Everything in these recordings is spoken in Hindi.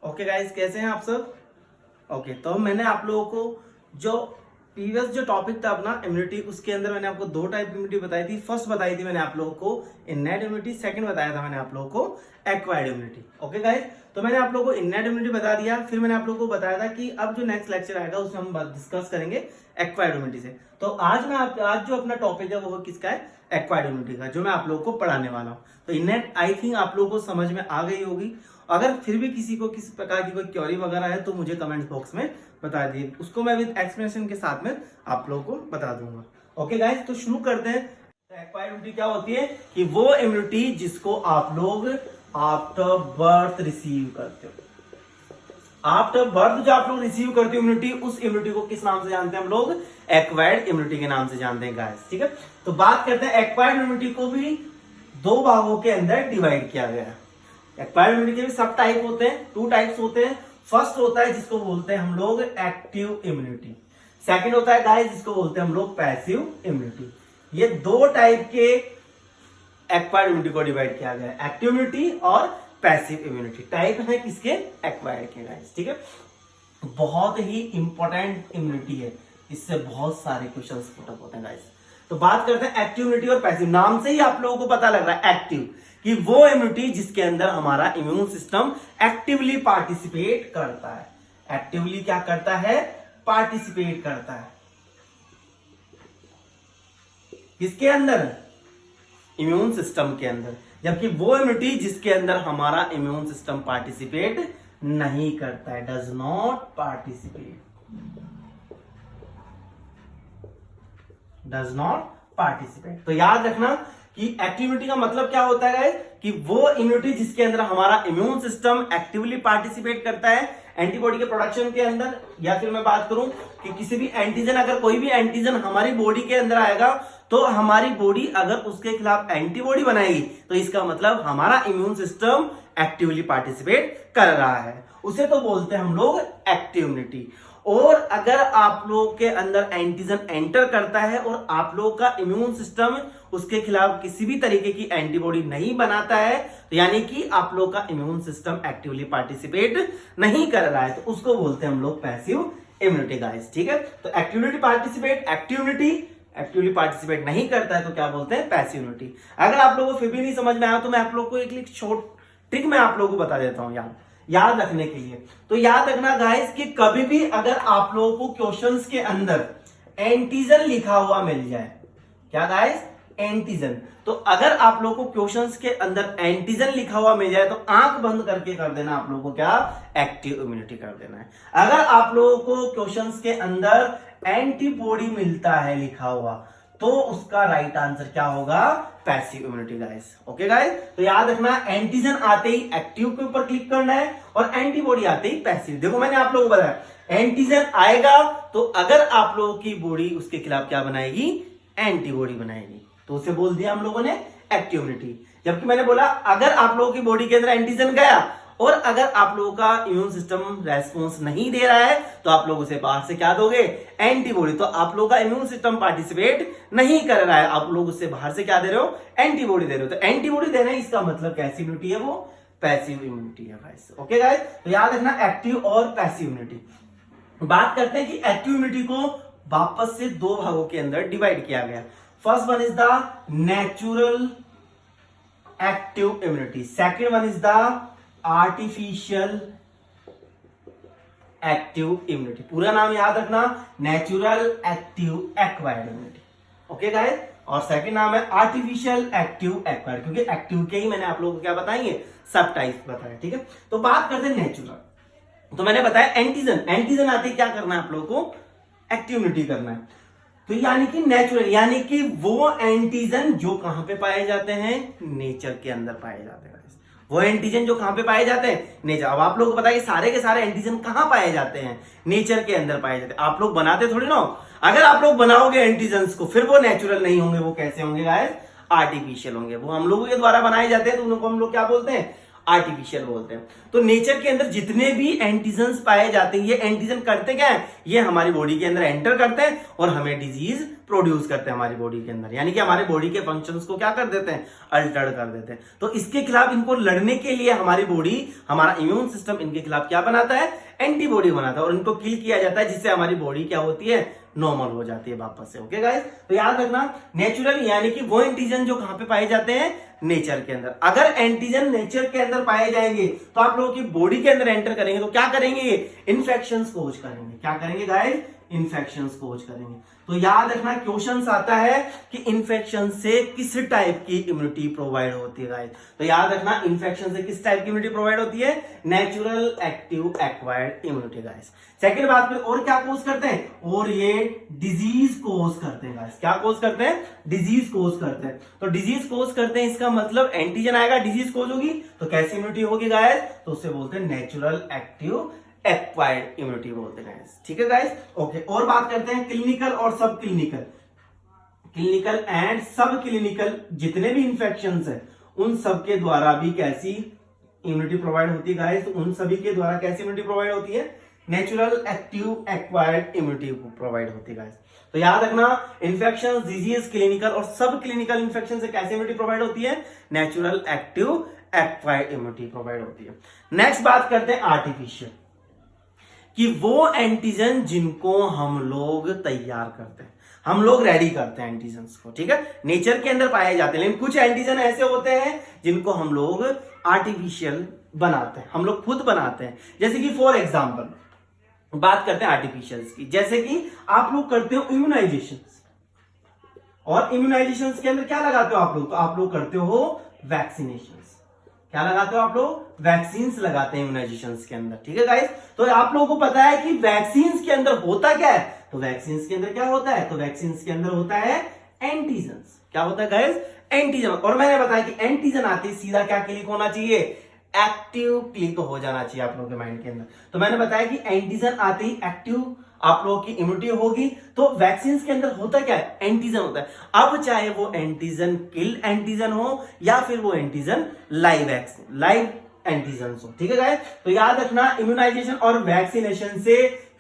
ओके गाइस, कैसे हैं आप सब? ओके, तो मैंने आप लोगों को जो प्रीवियस जो टॉपिक था अपना इम्यूनिटी, उसके अंदर मैंने आपको दो टाइप की इम्यूनिटी बताई थी। फर्स्ट बताई थी मैंने आप लोगों को इननेट इम्यूनिटी, सेकंड बताया था मैंने आप लोगों को एक्वायर्ड इम्यूनिटी। ओके गाइस, तो मैंने आप लोगों को इननेट इम्यूनिटी बता दिया, फिर मैंने आप लोगों को बताया था कि अब जो नेक्स्ट लेक्चर आएगा उसमें हम डिस्कस करेंगे एक्वायर्ड इम्यूनिटी से। तो आज जो अपना टॉपिक है वो किसका है? एक्वायर्ड इम्यूनिटी का, जो मैं आप लोगों को पढ़ाने वाला हूँ। तो इननेट आई थिंक आप लोगों को समझ में आ गई होगी। अगर फिर भी किसी को किसी प्रकार की कोई क्वेरी वगैरह है तो मुझे कमेंट बॉक्स में बता दिए, उसको मैं विद एक्सप्लेनेशन के साथ में आप लोगों को बता दूंगा। ओके गाइस, तो शुरू करते हैं। एक्वायर्ड इम्यूनिटी क्या होती है कि वो इम्यूनिटी जिसको आप लोग आफ्टर बर्थ रिसीव करते हो। आफ्टर बर्थ जो आप लोग रिसीव करते हो इम्यूनिटी, उस इम्यूनिटी को किस नाम से जानते हैं हम लोग? एक्वायर्ड इम्यूनिटी के नाम से जानते हैं गाइस। ठीक है, तो बात करते हैं एक्वायर्ड इम्यूनिटी को भी दो भागों के अंदर डिवाइड किया गया है। एक्वायर्ड इम्यूनिटी के भी सब टाइप होते हैं, टू टाइप्स होते हैं। फर्स्ट होता है जिसको बोलते हैं हम लोग एक्टिव इम्यूनिटी, सेकंड होता है गाइस जिसको बोलते हैं हम लोग पैसिव इम्यूनिटी। ये दो टाइप के एक्वायर्ड इम्यूनिटी को डिवाइड किया गया है, एक्टिव इम्यूनिटी और पैसिव इम्यूनिटी। टाइप है किसके? एक्वायर्ड के गाइस। ठीक है, बहुत ही इंपॉर्टेंट इम्यूनिटी है, इससे बहुत सारे क्वेश्चंस पुट अप होते हैं गाइस। तो बात करते हैं एक्टिव इम्यूनिटी और पैसिव। नाम से ही आप लोगों को पता लग रहा है एक्टिव, कि वो इम्यूनिटी जिसके अंदर हमारा इम्यून सिस्टम एक्टिवली पार्टिसिपेट करता है। एक्टिवली क्या करता है? पार्टिसिपेट करता है किसके अंदर? इम्यून सिस्टम के अंदर। जबकि वो इम्यूनिटी जिसके अंदर हमारा इम्यून सिस्टम पार्टिसिपेट नहीं करता है, does not participate, does not participate. तो याद रखना कि एक्टिव इम्यूनिटी का मतलब क्या होता है गाइस? कि वो इम्यूनिटी जिसके अंदर हमारा इम्यून सिस्टम एक्टिवली पार्टिसिपेट करता है एंटीबॉडी के प्रोडक्शन के अंदर। या फिर मैं बात करूं कि किसी भी एंटीजन, अगर कोई भी एंटीजन हमारी बॉडी के अंदर आएगा तो हमारी बॉडी अगर उसके खिलाफ एंटीबॉडी बनाएगी तो इसका मतलब हमारा इम्यून सिस्टम एक्टिवली पार्टिसिपेट कर रहा है। उसे तो बोलते हैं हम लोग एक्टिव इम्यूनिटी। और अगर आप लोग के अंदर एंटीजन एंटर करता है और आप लोग का इम्यून सिस्टम उसके खिलाफ किसी भी तरीके की एंटीबॉडी नहीं बनाता है, तो यानी कि आप लोग का इम्यून सिस्टम एक्टिवली पार्टिसिपेट नहीं कर रहा है, तो उसको बोलते हैं हम लोग पैसिव इम्यूनिटी गाइस। ठीक है, तो actively participate, active immunity actively participate नहीं करता है तो क्या बोलते हैं? Passive immunity. अगर आप लोगों को फिर भी नहीं समझ में आया तो मैं आप लोग को एक शॉर्ट ट्रिक मैं आप लोगों को बता देता हूं याद रखने के लिए। तो याद रखना गाइस कि कभी भी अगर आप लोगों को क्वेश्चंस के अंदर एंटीजन लिखा हुआ मिल जाए, क्या गाइस? एंटीजन। तो अगर आप लोगों को क्वेश्चंस के अंदर एंटीजन लिखा हुआ मिल जाए तो आंख बंद करके कर देना आप लोगों को क्या? एक्टिव इम्यूनिटी कर देना है। अगर आप लोगों को क्वेश्चंस के अंदर एंटीबॉडी मिलता है लिखा हुआ तो उसका राइट आंसर क्या होगा? Passive immunity guys. Okay guys, तो याद रखना एंटीजन आते ही एक्टिव के ऊपर क्लिक करना है और एंटीबॉडी आते ही पैसिव। देखो मैंने आप लोगों को बताया एंटीजन आएगा तो अगर आप लोगों की बॉडी उसके खिलाफ क्या बनाएगी? एंटीबॉडी बनाएगी, तो उसे बोल दिया हम लोगों ने एक्टिव इम्यूनिटी। जबकि मैंने बोला अगर आप लोगों की बॉडी के अंदर एंटीजन गया और अगर आप लोगों का इम्यून सिस्टम रेस्पॉन्स नहीं दे रहा है तो आप लोग उसे बाहर से क्या दोगे? एंटीबॉडी। तो आप लोगों का इम्यून सिस्टम पार्टिसिपेट नहीं कर रहा है, आप लोग उससे बाहर से क्या दे रहे हो? एंटीबॉडी दे रहे हो। तो एंटीबॉडी देना है, इसका मतलब कैसी इम्यूनिटी है? वो पैसिव इम्यूनिटी है गाइस। ओके गाइस, तो याद रखना एक्टिव और पैसिव इम्यूनिटी। बात करते हैं कि एक्टिव इम्यूनिटी को वापस से दो भागों के अंदर डिवाइड किया गया। First one is the natural active immunity, second one is the artificial active immunity. पूरा नाम याद रखना, natural active acquired immunity. Okay guys, और सेकंड नाम है आर्टिफिशियल एक्टिव एक्वायर्ड, क्योंकि एक्टिव के ही मैंने आप लोगों को क्या बताएंगे? सब टाइप बताया। ठीक है, तो बात करते हैं नेचुरल। तो मैंने बताया एंटीजन आते ही क्या करना है आप लोगों को? एक्टिव इम्यूनिटी करना है। तो यानी कि नेचुरल, यानी कि वो एंटीजन जो कहां पे पाए जाते हैं? नेचर के अंदर पाए जाते हैं। वो एंटीजन जो कहां पे पाए जाते हैं? नेचर। अब आप लोगों को बताइए सारे के सारे एंटीजन कहां पाए जाते हैं? नेचर के अंदर पाए जाते हैं। आप लोग बनाते थोड़ी ना। अगर आप लोग बनाओगे एंटीजन्स को फिर वो नेचुरल नहीं होंगे, वो कैसे होंगे गाइस? आर्टिफिशियल होंगे। वो हम लोगों के द्वारा बनाए जाते हैं तो उनको हम लोग क्या बोलते हैं? आर्टिफिशियल बोलते हैं। तो नेचर के अंदर जितने भी एंटीजन्स पाए जाते हैं, ये एंटीजन करते क्या है, ये हमारी बॉडी के अंदर एंटर करते हैं और हमें डिजीज प्रोड्यूस करते हैं हमारी बॉडी के अंदर, यानी कि हमारे बॉडी के फंक्शंस को क्या कर देते हैं, अल्टर कर देते हैं। तो इसके खिलाफ, इनको लड़ने के लिए हमारी बॉडी, हमारा इम्यून सिस्टम इनके खिलाफ क्या बनाता है, एंटीबॉडी बनाता है और इनको किल किया जाता है, जिससे हमारी बॉडी क्या होती है, नॉर्मल हो जाती है वापस से। ओके गाइस, तो याद रखना नेचुरल यानी कि वो एंटीजन जो कहां पे पाए जाते हैं, नेचर के अंदर। अगर एंटीजन नेचर के अंदर पाए जाएंगे तो आप लोगों की बॉडी के अंदर एंटर करेंगे तो क्या करेंगे, इन्फेक्शंस कोज करेंगे। क्या करेंगे गाइस, इन्फेक्शंस कोज करेंगे। तो याद रखना क्वेश्चंस आता है कि इन्फेक्शन से किस टाइप की इम्यूनिटी प्रोवाइड होती है गाइस। तो याद रखना इन्फेक्शन से किस टाइप की इम्यूनिटी प्रोवाइड होती है, natural active acquired immunity guys. Second बात पे, और क्या कोज करते हैं, और ये डिजीज कोज करते हैं गाइस। क्या कोज करते हैं, डिजीज कोज करते हैं। तो डिजीज कोज करते हैं, इसका मतलब एंटीजन आएगा, डिजीज कोज होगी, तो कैसी इम्यूनिटी होगी गाइस, तो उससे बोलते हैं नेचुरल एक्टिव एक्वायर्ड इम्यूनिटी बोलते हैं गाइस। ठीक है गाइस, ओके। और बात करते हैं क्लिनिकल और सब क्लिनिकल, क्लिनिकल एंड सब क्लिनिकल जितने भी इंफेक्शंस है उन सब के द्वारा भी कैसी इम्यूनिटी प्रोवाइड होती है गाइस, तो उन सभी के द्वारा कैसी इम्यूनिटी प्रोवाइड होती है, natural active acquired immunity provide होती है गाइस। तो याद रखना इन्फेक्शन, डिजीज, क्लिनिकल और सब क्लिनिकल इंफेक्शन से कैसी इम्यूनिटी प्रोवाइड होती है, natural active acquired immunity provide होती है। नेक्स्ट बात करते हैं आर्टिफिशियल, कि वो एंटीजन जिनको हम लोग तैयार करते हैं, हम लोग रेडी करते हैं एंटीजन्स को। ठीक है, नेचर के अंदर पाए जाते हैं, लेकिन कुछ एंटीजन ऐसे होते हैं जिनको हम लोग आर्टिफिशियल बनाते हैं, हम लोग खुद बनाते हैं। जैसे कि फॉर एग्जांपल बात करते हैं आर्टिफिशियल्स की, जैसे कि आप लोग करते हो इम्यूनाइजेशन, और इम्यूनाइजेशन के अंदर क्या लगाते हो आप लोग, तो आप लोग करते हो वैक्सीनेशन। क्या लगाते हो आप लोग, वैक्सीन लगाते हैं इम्यूनाइजेशन के अंदर। ठीक है गाइस, तो आप लोगों को पता है कि वैक्सीन के अंदर होता क्या है, तो वैक्सीन के अंदर क्या होता है, तो वैक्सीन के अंदर होता है एंटीजन। क्या होता है गाइस, एंटीजन। और मैंने बताया कि एंटीजन आते ही सीधा क्या क्लिक होना चाहिए, एक्टिव क्लिक हो जाना चाहिए आप लोगों के माइंड के अंदर। तो मैंने बताया कि एंटीजन आते ही एक्टिव आप लोगों की इम्यूनिटी होगी। तो वैक्सीन के अंदर होता क्या है, एंटीजन होता है। अब चाहे वो एंटीजन किल एंटीजन हो या फिर वो एंटीजन लाइव एंटीजन हो। ठीक है गाइस, तो याद रखना इम्यूनाइजेशन और वैक्सीनेशन से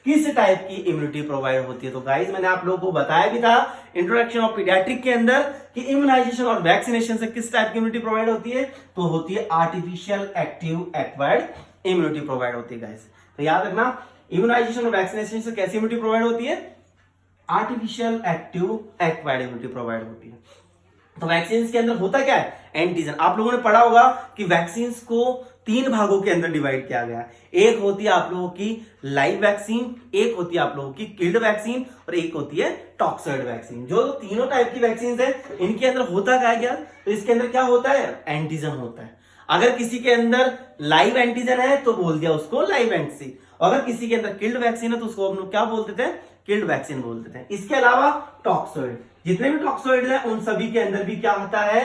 किस टाइप की इम्यूनिटी प्रोवाइड होती है। तो गाइस मैंने आप लोगों को बताया भी था इंट्रोडक्शन ऑफ पीडियाट्रिक के अंदर कि इम्यूनाइजेशन और वैक्सीनेशन से किस टाइप की इम्यूनिटी प्रोवाइड होती है, तो होती है artificial active acquired immunity provide होती है गाइस। तो याद रखना इम्यूनाइजेशन और वैक्सीनेशन से कैसी इम्यूनिटी प्रोवाइड होती है, artificial active acquired immunity provide होती है। तो वैक्सीन के अंदर होता क्या है, एंटीजन। आप लोगों ने पढ़ा होगा कि वैक्सीन को 3 भागों के अंदर डिवाइड किया गया। एक होती है आप लोगों की लाइव वैक्सीन, एक होती है आप लोगों की किल्ड वैक्सीन और एक होती है टॉक्सॉइड वैक्सीन। जो तीनों टाइप की वैक्सीन है इनके अंदर होता क्या है क्या, तो इसके अंदर क्या होता है, एंटीजन होता है। अगर किसी के अंदर लाइव एंटीजन है तो बोल दिया उसको लाइव एंटीजन, अगर किसी के अंदर किल्ड वैक्सीन है तो उसको हम लोग क्या बोलते थे, किल्ड वैक्सीन बोलते थे। इसके अलावा टॉक्सॉइड, जितने भी टॉक्सॉइड हैं उन सभी के अंदर भी क्या होता है,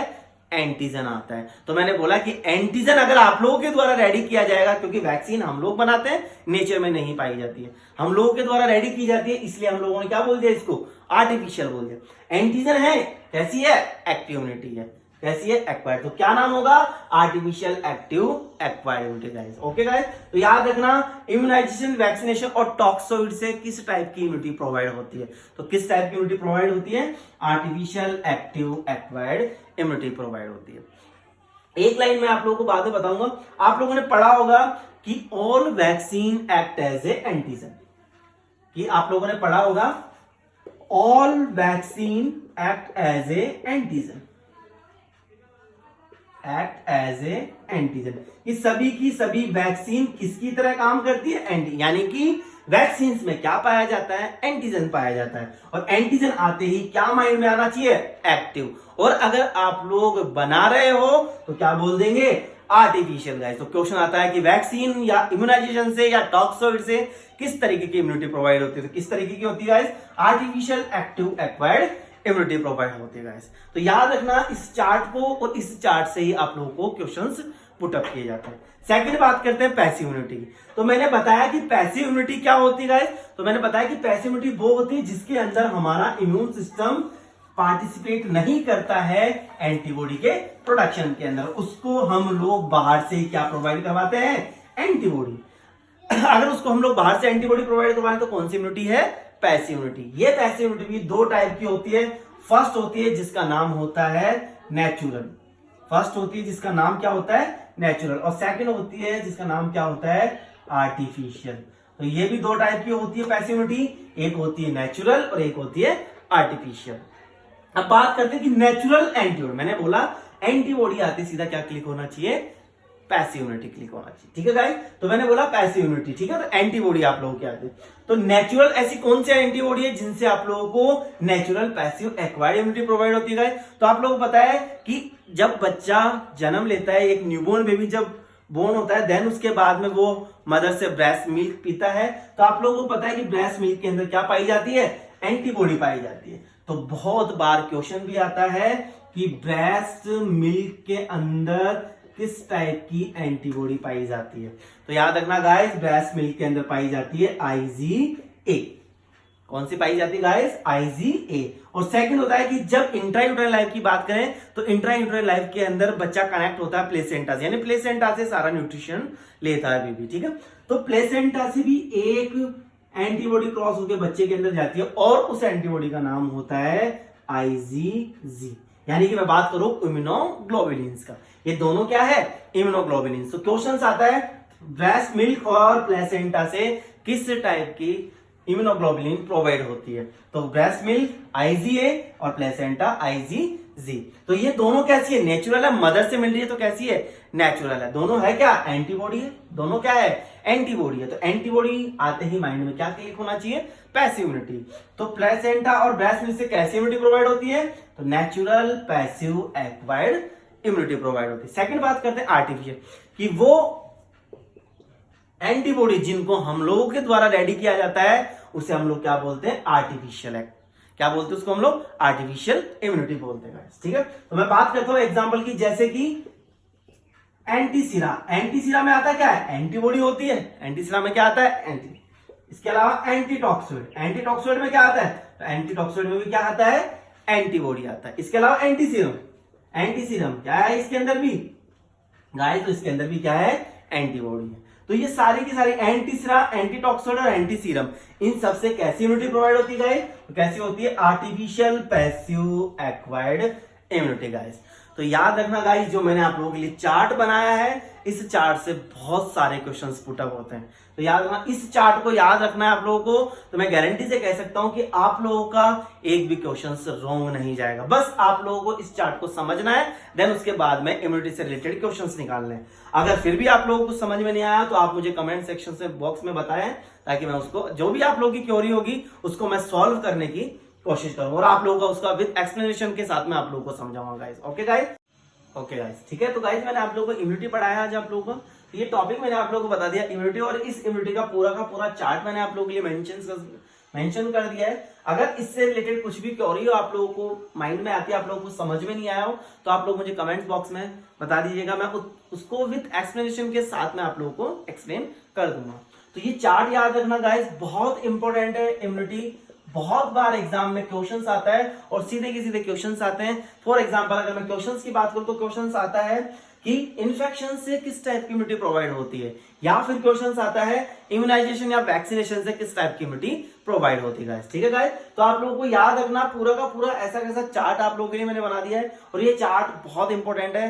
एंटीजन आता है। तो मैंने बोला कि एंटीजन अगर आप लोगों के द्वारा रेडी किया जाएगा, क्योंकि वैक्सीन हम लोग बनाते हैं, नेचर में नहीं पाई जाती है, हम लोगों के द्वारा रेडी की जाती है, इसलिए हम लोगों ने क्या बोल दिया, इसको आर्टिफिशियल बोल दिया। एंटीजन है कैसी है, एक्टिव इम्यूनिटी है, कैसी है, एक्वायर्ड। तो क्या नाम होगा, artificial active acquired immunity guys. Okay guys, तो याद रखना इम्यूनाइजेशन, वैक्सीनेशन और टॉक्सॉइड से किस टाइप की इम्यूनिटी प्रोवाइड होती है, तो किस टाइप की इम्यूनिटी प्रोवाइड होती है, artificial active acquired immunity provide होती है। एक लाइन में आप लोगों को बाद में बताऊंगा। आप लोगों ने पढ़ा होगा कि all vaccine act as a antigen, कि आप लोगों ने पढ़ा होगा all vaccine act as a antigen, act as a antigen. कि सभी की सभी वैक्सीन किसकी तरह काम करती है, एंटी, यानी कि वैक्सीन में क्या पाया जाता है, एंटीजन पाया जाता है। और एंटीजन आते ही क्या माइंड में आना चाहिए, एक्टिव। और अगर आप लोग बना रहे हो तो क्या बोल देंगे, आर्टिफिशियल गाइस। तो क्वेश्चन आता है कि वैक्सीन या इम्यूनाइजेशन से या टॉक्सॉइड से किस तरीके की इम्यूनिटी प्रोवाइड होती है, तो किस तरीके की होती है guys, artificial active acquired immunity provide होती है गाइस। तो याद रखना इस चार्ट को, और इस चार्ट से ही आप लोगों को क्वेश्चंस पुटअप किए जाते हैं। सेकंड बात करते हैं पैसिव इम्यूनिटी की। तो मैंने बताया कि पैसिव इम्यूनिटी क्या होती है गाइस, तो मैंने बताया कि पैसिव इम्यूनिटी वो होती है जिसके अंदर हमारा इम्यून सिस्टम पार्टिसिपेट नहीं करता है एंटीबॉडी के प्रोडक्शन के अंदर, उसको हम लोग बाहर से क्या प्रोवाइड करवाते हैं, एंटीबॉडी। अगर उसको हम लोग बाहर से एंटीबॉडी प्रोवाइड करवाएं तो कौन सी इम्यूनिटी है, पैसिव इम्यूनिटी। ये पैसिव इम्यूनिटी भी दो टाइप की होती है। फर्स्ट होती है जिसका नाम होता है नेचुरल, फर्स्ट होती है जिसका नाम क्या होता है, नेचुरल, और सेकंड होती है जिसका नाम क्या होता है, आर्टिफिशियल। तो ये भी दो टाइप की होती है पैसिव इम्यूनिटी, एक होती है नेचुरल और एक होती है आर्टिफिशियल। अब बात करते हैं कि नेचुरल एंटीबॉडी, मैंने बोला एंटीबॉडी आती सीधा क्या क्लिक होना चाहिए, पैसिव इम्यूनिटी क्लिक होना चाहिए, ठीक है गाइस। तो मैंने बोला पैसिव इम्यूनिटी, ठीक है। तो एंटीबॉडी आप लोगों के आते हैं, तो नेचुरल ऐसी कौन सी एंटीबॉडी है जिनसे आप लोगों को natural passive acquired immunity provide होती है गाइस। तो आप लोगों को पता है कि जब बच्चा जन्म लेता है, एक न्यूबॉर्न बेबी जब बोर्न होता है, देन उसके बाद में वो मदर से ब्रेस्ट मिल्क पीता है, तो आप लोगों को पता है कि ब्रेस्ट मिल्क के अंदर क्या पाई जाती है, एंटीबॉडी पाई जाती है। तो बहुत बार क्वेश्चन भी आता है कि ब्रेस्ट मिल्क के अंदर किस टाइप की एंटीबॉडी पाई जाती है। तो याद रखना गाइस, ब्रेस्ट मिल्क के अंदर पाई जाती है IgA। कौन सी पाई जाती है गाइस, IgA। और सेकंड होता है कि जब इंट्रायूटेराइन लाइफ की बात करें तो इंट्रायूटेराइन लाइफ के अंदर बच्चा कनेक्ट होता है प्लेसेंटा से, यानी प्लेसेंटा से सारा न्यूट्रिशन लेता है बेबी, ठीक है। तो प्लेसेंटा से भी एक एंटीबॉडी क्रॉस होकर बच्चे के अंदर जाती है और उस एंटीबॉडी का नाम होता है IgG, यानी कि मैं बात करूं इम्यूनोग्लोबुलिन्स का। ये दोनों क्या है, इम्यूनोग्लोबुलिन्स। तो क्वेश्चन आता है ब्रेस्ट मिल्क और प्लेसेंटा से किस टाइप की इम्यूनोग्लोबुलिन प्रोवाइड होती है। तो ब्रेस्ट मिल्क IgA और प्लेसेंटा IgG। तो ये दोनों कैसी है, नेचुरल है, मदर से मिल रही है तो कैसी है, नेचुरल है। दोनों है क्या, एंटीबॉडी है, दोनों क्या है, एंटीबॉडी है। तो एंटीबॉडी आते ही माइंड में क्या क्लिक होना चाहिए, पैसिव इम्यूनिटी। तो प्लेसेंटा और ब्रेस्ट मिल्क से कैसी इम्यूनिटी प्रोवाइड होती है, तो natural passive acquired immunity provide होती है। सेकंड बात करते हैं आर्टिफिशियल, कि वो एंटीबॉडी जिनको हम लोगों के द्वारा रेडी किया जाता है उसे हम लोग क्या बोलते हैं, आर्टिफिशियल है। क्या बोलते हैं उसको हम लोग, आर्टिफिशियल इम्यूनिटी बोलते हैं, ठीक है। तो मैं बात करता हूं एग्जांपल की, जैसे कि एंटीसीरा। एंटीसीरा में आता है क्या है, एंटीबॉडी होती है। एंटीसीरा में क्या आता है, एंटी। इसके अलावा एंटीटॉक्सिड, एंटीटॉक्सिड में क्या आता है, तो एंटीटॉक्सिड में भी क्या आता है, एंटीबॉडी आता है। इसके अलावा एंटीसीरम, एंटीसीरम क्या है इसके अंदर भी गाइस, तो इसके अंदर भी क्या है, एंटीबॉडी है। तो ये सारी की सारी एंटीसीरा, एंटीटॉक्सिड और एंटीसीरम, इन सबसे कैसी इम्यूनिटी प्रोवाइड होती है गाइस, तो कैसी होती है, artificial passive acquired immunity guys. तो याद रखना गाइस, जो मैंने आप लोगों के लिए चार्ट बनाया है, इस चार्ट से बहुत सारे क्वेश्चंस पुट अप होते हैं। तो याद रखना, इस चार्ट को याद रखना है आप लोगों को। तो मैं गारंटी से कह सकता हूं कि आप लोगों का एक भी क्वेश्चन रॉन्ग नहीं जाएगा। बस आप लोगों को इस चार्ट को समझना है, देन उसके बाद में इम्यूनिटी से रिलेटेड क्वेश्चंस निकालने हैं। अगर फिर भी आप लोगों को समझ में नहीं आया तो आप मुझे कमेंट सेक्शन से बॉक्स में बताएं, ताकि मैं उसको, जो भी आप लोगों की क्वेरी होगी उसको मैं सॉल्व करने की कोशिश करूंगा और आप लोगों का उसका विद एक्सप्लेनेशन के साथ में आप लोगों को समझाऊंगा guys. Okay guys, okay guys, ठीक है। तो गाइस मैंने आप लोगों को इम्यूनिटी पढ़ाया आज आप लोगों को, ये टॉपिक मैंने आप लोगों को बता दिया इम्यूनिटी, और इस इम्यूनिटी का पूरा चार्ट मैंने आप लोगों के लिए मेंशन कर दिया है। अगर इससे रिलेटेड कुछ भी क्वेरी हो आप लोगों को माइंड में आती है, आप लोगों को समझ में नहीं आया हो, तो आप लोग मुझे कमेंट बॉक्स में बता दीजिएगा, मैं उसको विद एक्सप्लेनेशन के साथ में आप लोगों को एक्सप्लेन कर दूंगा। तो ये चार्ट याद रखना गाइस, बहुत इंपॉर्टेंट है इम्यूनिटी। बहुत बार एग्जाम में क्वेश्चंस आता है और सीधे के सीधे क्वेश्चंस आते हैं। फॉर एग्जांपल अगर मैं क्वेश्चंस की बात करूं तो क्वेश्चंस आता है कि इन्फेक्शन से किस टाइप की इम्यूनिटी प्रोवाइड होती है, या फिर क्वेश्चंस आता है इम्यूनाइजेशन या वैक्सीनेशन से किस टाइप की इम्यूनिटी प्रोवाइड होती है गाइस, ठीक है गाइस। तो आप लोगों को याद रखना, पूरा का पूरा ऐसा कैसा चार्ट आप लोगों के लिए मैंने बना दिया है, और ये चार्ट बहुत इंपॉर्टेंट है।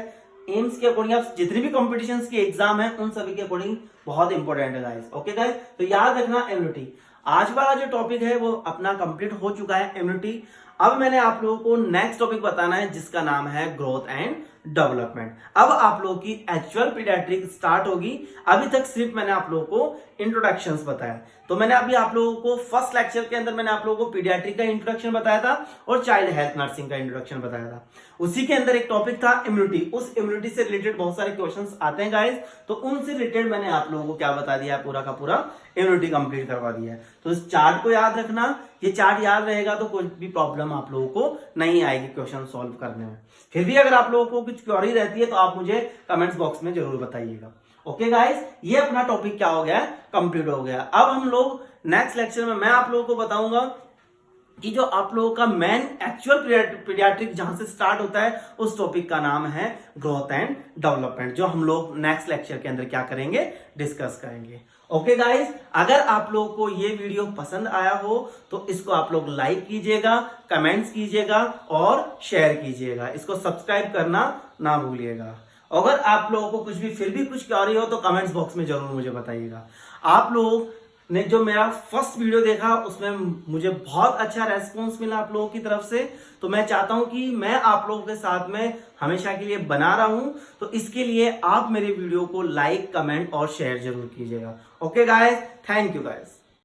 एम्स के अकॉर्डिंग आप जितने भी कॉम्पिटिशन के एग्जाम है उन सभी के अकॉर्डिंग बहुत इंपॉर्टेंट है गाइस। ओके गाइस, तो याद रखना इम्यूनिटी। आज वाला जो टॉपिक है वो अपना कंप्लीट हो चुका है इम्यूनिटी। अब मैंने आप लोगों को नेक्स्ट टॉपिक बताना है जिसका नाम है ग्रोथ एंड डेवलपमेंट। अब आप लोगों की एक्चुअल पीडियाट्रिक स्टार्ट होगी। अभी तक सिर्फ मैंने आप लोगों को इंट्रोडक्शंस बताया। तो मैंने अभी आप लोगों को फर्स्ट लेक्चर के अंदर मैंने आप लोगों को पीडियाट्रिक का इंट्रोडक्शन बताया था और चाइल्ड हेल्थ नर्सिंग का इंट्रोडक्शन बताया था। उसी के अंदर एक टॉपिक था इम्यूनिटी। उस इम्यूनिटी से रिलेटेड बहुत सारे क्वेश्चंस आते हैं गाइस, तो उनसे रिलेटेड मैंने आप लोगों को क्या बता दिया है, पूरा का पूरा इम्यूनिटी कंप्लीट करवा दिया है। तो इस चार्ट को याद रखना, ये चार्ट याद रहेगा तो कोई भी प्रॉब्लम आप लोगों को नहीं आएगी क्वेश्चन सॉल्व करने में। फिर भी अगर आप लोगों को कुछ क्वेरी रहती है तो आप मुझे कमेंट्स बॉक्स में जरूर बताइएगा। ओके गाइस, ये अपना टॉपिक क्या हो गया, कंप्लीट हो गया। अब हम लोग नेक्स्ट लेक्चर में मैं आप लोगों को बताऊंगा कि जो आप लोगों का मेन एक्चुअल पीडियाट्रिक जहां से स्टार्ट होता है उस टॉपिक का नाम है ग्रोथ एंड डेवलपमेंट, जो हम लोग नेक्स्ट लेक्चर के अंदर क्या करेंगे, डिस्कस करेंगे। ओके गाइस, अगर आप लोगों को ये वीडियो पसंद आया हो तो इसको आप लोग लाइक कीजिएगा, कमेंट्स कीजिएगा और शेयर कीजिएगा। इसको सब्सक्राइब करना ना भूलिएगा। अगर आप लोगों को कुछ भी फिर भी कुछ क्वेरी हो तो कमेंट्स बॉक्स में जरूर मुझे बताइएगा। आप लोग ने जो मेरा फर्स्ट वीडियो देखा उसमें मुझे बहुत अच्छा रेस्पॉन्स मिला आप लोगों की तरफ से, तो मैं चाहता हूं कि मैं आप लोगों के साथ में हमेशा के लिए बना रहा हूं। तो इसके लिए आप मेरे वीडियो को लाइक, कमेंट और शेयर जरूर कीजिएगा। Okay guys, thank you guys.